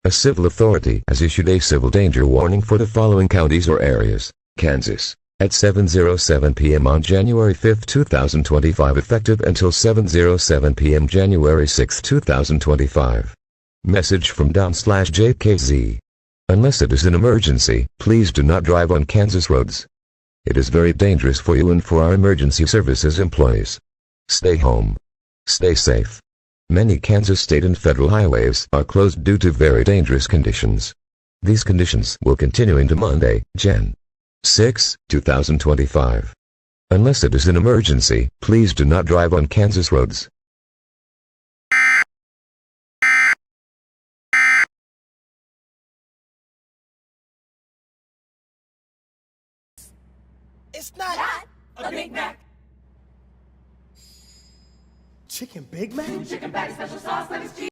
A civil authority has issued a civil danger warning for the following counties or areas: Kansas, at 7:07 p.m. on January 5, 2025, effective until 7:07 p.m. January 6, 2025. Message from Don/JKZ. Unless it is an emergency, please do not drive on Kansas roads. It is very dangerous for you and for our emergency services employees. Stay home. Stay safe. Many Kansas state and federal highways are closed due to very dangerous conditions. These conditions will continue into Monday, Jan. 6, 2025. Unless it is an emergency, please do not drive on Kansas roads. It's not a Big Mac. Chicken Big Mac? Chicken patty, special sauce, lettuce, cheese.